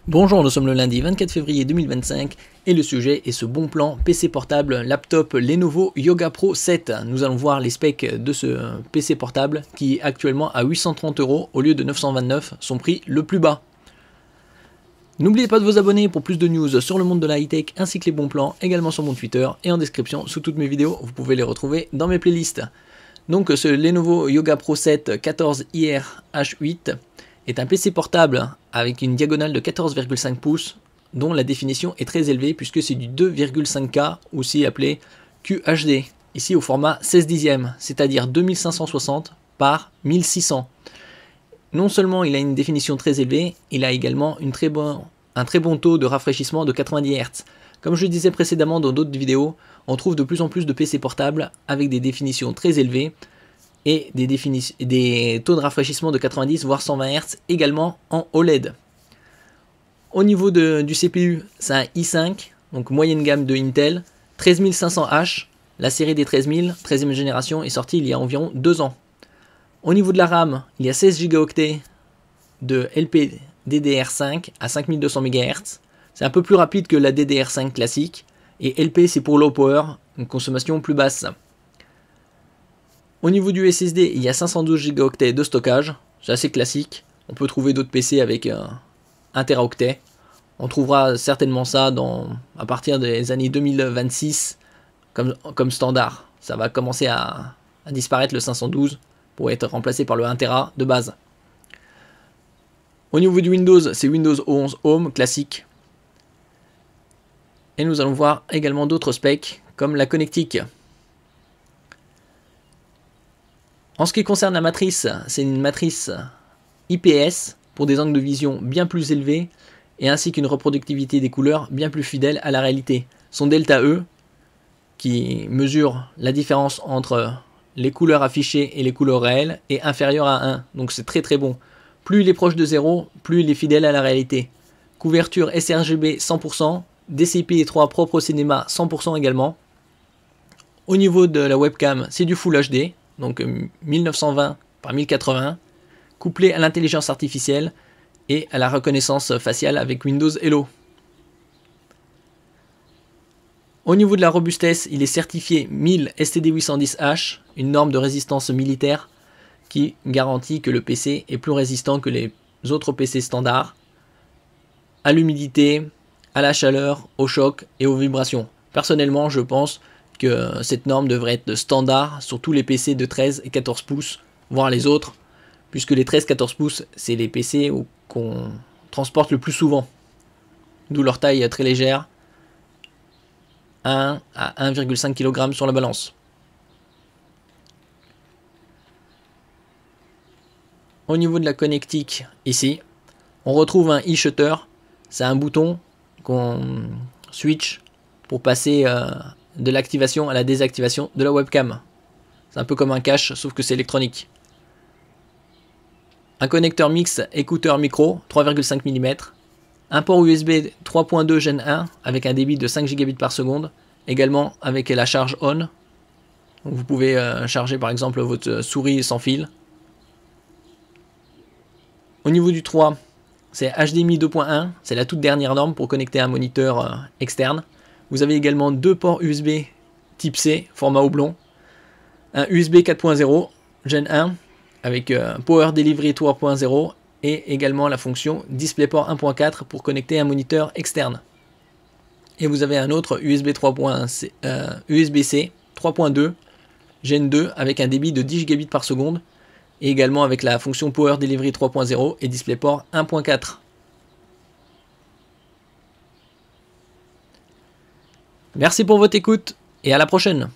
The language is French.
Bonjour, nous sommes le lundi 24 février 2025 et le sujet est ce bon plan PC portable laptop Lenovo Yoga Pro 7. Nous allons voir les specs de ce PC portable qui est actuellement à 830 € au lieu de 929, son prix le plus bas. N'oubliez pas de vous abonner pour plus de news sur le monde de la high-tech ainsi que les bons plans, également sur mon Twitter et en description sous toutes mes vidéos, vous pouvez les retrouver dans mes playlists. Donc ce Lenovo Yoga Pro 7 14IR H8 est un PC portable avec une diagonale de 14,5 pouces dont la définition est très élevée puisque c'est du 2,5K, aussi appelé QHD, ici au format 16 dixièmes, c'est-à-dire 2560 par 1600. Non seulement il a une définition très élevée, il a également un très bon taux de rafraîchissement de 90 Hz. Comme je le disais précédemment dans d'autres vidéos, on trouve de plus en plus de PC portables avec des définitions très élevées et des taux de rafraîchissement de 90 voire 120 Hz également en OLED. Au niveau du CPU, c'est un i5, donc moyenne gamme de Intel, 13500H, la série des 13000, 13e génération, est sortie il y a environ 2 ans. Au niveau de la RAM, il y a 16 Go de LPDDR5 à 5200 MHz, c'est un peu plus rapide que la DDR5 classique, et LP c'est pour low power, une consommation plus basse. Au niveau du SSD, il y a 512 Go de stockage, c'est assez classique. On peut trouver d'autres PC avec 1 Teraoctet. On trouvera certainement ça à partir des années 2026 comme standard. Ça va commencer à disparaître le 512 pour être remplacé par le 1 Tera de base. Au niveau du Windows, c'est Windows 11 Home classique. Et nous allons voir également d'autres specs comme la connectique. En ce qui concerne la matrice, c'est une matrice IPS pour des angles de vision bien plus élevés et ainsi qu'une reproductivité des couleurs bien plus fidèle à la réalité. Son delta E, qui mesure la différence entre les couleurs affichées et les couleurs réelles, est inférieur à 1, donc c'est très bon. Plus il est proche de 0, plus il est fidèle à la réalité. Couverture sRGB 100%, DCI-P3 propre au cinéma 100% également. Au niveau de la webcam, c'est du Full HD, donc 1920 par 1080, couplé à l'intelligence artificielle et à la reconnaissance faciale avec Windows Hello. Au niveau de la robustesse, il est certifié 1000 STD810H, une norme de résistance militaire qui garantit que le PC est plus résistant que les autres PC standards à l'humidité, à la chaleur, au choc et aux vibrations. Personnellement, je pense que cette norme devrait être standard sur tous les PC de 13 et 14 pouces, voire les autres, puisque les 13-14 pouces, c'est les PC qu'on transporte le plus souvent, d'où leur taille très légère, 1 à 1,5 kg sur la balance. Au niveau de la connectique, ici, on retrouve un e-shutter, c'est un bouton qu'on switch pour passer de l'activation à la désactivation de la webcam. C'est un peu comme un cache, sauf que c'est électronique. Un connecteur mix écouteur micro, 3,5 mm. Un port USB 3.2 Gen 1 avec un débit de 5 Gb par seconde. Également avec la charge on. Donc vous pouvez charger par exemple votre souris sans fil. Au niveau du 3, c'est HDMI 2.1. C'est la toute dernière norme pour connecter un moniteur externe. Vous avez également 2 ports USB type C, format oblong, un USB 4.0 Gen 1 avec Power Delivery 3.0 et également la fonction DisplayPort 1.4 pour connecter un moniteur externe. Et vous avez un autre USB 3.C, USB-C 3.2 Gen 2 avec un débit de 10 Gb par seconde et également avec la fonction Power Delivery 3.0 et DisplayPort 1.4. Merci pour votre écoute et à la prochaine.